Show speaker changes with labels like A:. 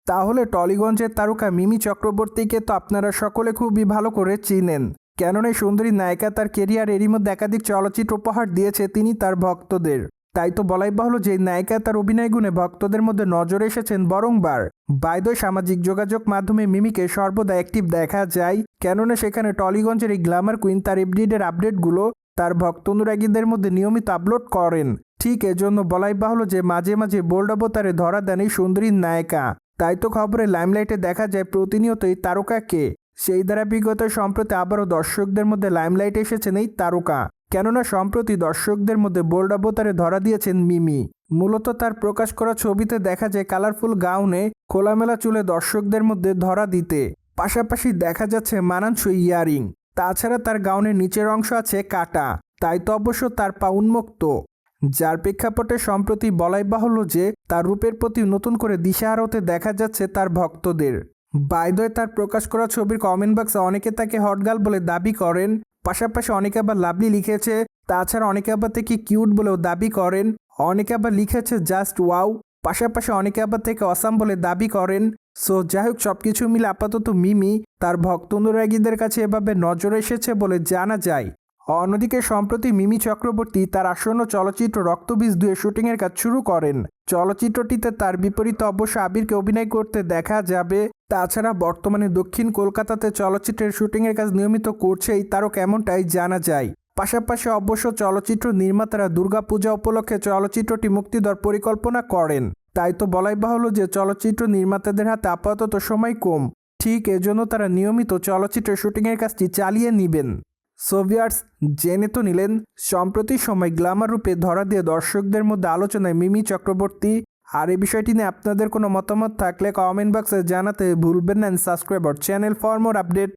A: তাহলে টলিগঞ্জের তারকা মিমি চক্রবর্তীকে তো আপনারা সকলে খুবই ভালো করে চিনেন, কেননা এই সুন্দরী নায়িকা তার কেরিয়ার এরই মধ্যে একাধিক চলচ্চিত্র উপহার দিয়েছে তিনি তার ভক্তদের। তাই তো বলাই বাহুল্য যে নায়িকা তার অভিনয় গুণে ভক্তদের মধ্যে নজরে এসেছেন বারংবার। বাইদয় সামাজিক যোগাযোগ মাধ্যমে মিমিকে সর্বদা অ্যাক্টিভ দেখা যায়, কেননা সেখানে টলিগঞ্জের এই গ্ল্যামার কুইন তার আপডেটগুলো তার ভক্ত অনুরাগীদের মধ্যে নিয়মিত আপলোড করেন। ঠিক এজন্য বলাই বাহুল্য যে মাঝে মাঝে বোল্ড অবতারে ধরা দেন এই সুন্দরী নায়িকা। তাই তো খবরে লাইমলাইটে দেখা যায় প্রতিনিয়ত এই তারকাকে। সেই ধারাবাহিকতায় সম্প্রতি আবারও দর্শকদের মধ্যে লাইমলাইটে এসেছেন এই তারকা, কেননা সম্প্রতি দর্শকদের মধ্যে বোল্ড অবতারে ধরা দিয়েছেন মিমি। মূলত তার প্রকাশ করা ছবিতে দেখা যায় কালারফুল গাউনে খোলামেলা চুলে দর্শকদের মধ্যে ধরা দিতে, পাশাপাশি দেখা যাচ্ছে মানানসই ইয়ারিং। তাছাড়া তার গাউনের নিচের অংশ আছে কাটা, তাই তো অবশ্য তার পা উন্মুক্ত, যার প্রেক্ষাপটে সম্প্রতি বলাই বাহুল্য যে তার রূপের প্রতি নতুন করে দিশাহারা হতে দেখা যাচ্ছে তার ভক্তদের। বাইদয় তার প্রকাশ করা ছবির কমেন্ট বক্সে অনেকে তাকে হটগার্ল বলে দাবি করেন, পাশাপাশি অনেকে আবার লাভলি লিখেছে। তাছাড়া অনেকে আবার থেকে কিউট বলেও দাবি করেন, অনেকে আবার লিখেছে জাস্ট ওয়াও, পাশাপাশি অনেকে আবার থেকে অসাম বলে দাবি করেন। সো যাই হোক, সবকিছু মিলে আপাতত মিমি তার ভক্ত অনুরাগীদের কাছে এভাবে নজরে এসেছে বলে জানা যায়। অন্যদিকে সম্প্রতি মিমি চক্রবর্তী তার আসন্ন চলচ্চিত্র রক্তবীজ 2 শুটিংয়ের কাজ শুরু করেন। চলচ্চিত্রটিতে তার বিপরীতে অবশ্য আবিরকে অভিনয় করতে দেখা যাবে। তাছাড়া বর্তমানে দক্ষিণ কলকাতাতে চলচ্চিত্রের শুটিংয়ের কাজ নিয়মিত করছেই তারও কেমনটাই জানা যায়। পাশাপাশি অবশ্য চলচ্চিত্র নির্মাতারা দুর্গাপূজা উপলক্ষে চলচ্চিত্রটি মুক্তি দেওয়ার পরিকল্পনা করেন। তাই তো বলাই বাহুল্য যে চলচ্চিত্র নির্মাতাদের হাতে আপাতত সময় কম, ঠিক এজন্য তারা নিয়মিত চলচ্চিত্রের শুটিংয়ের কাজটি চালিয়ে নেবেন। সো ভিউয়ার্স, জেনে তো নিলেন সম্প্রতি সময় গ্ল্যামার রূপে ধরা দিয়ে দর্শকদের মধ্যে আলোচনায় মিমি চক্রবর্তী। আর এই বিষয়টি নিয়ে আপনাদের কোনো মতামত থাকলে কমেন্ট বক্সে জানাতে ভুলবেন না। Subscribe our channel for more update.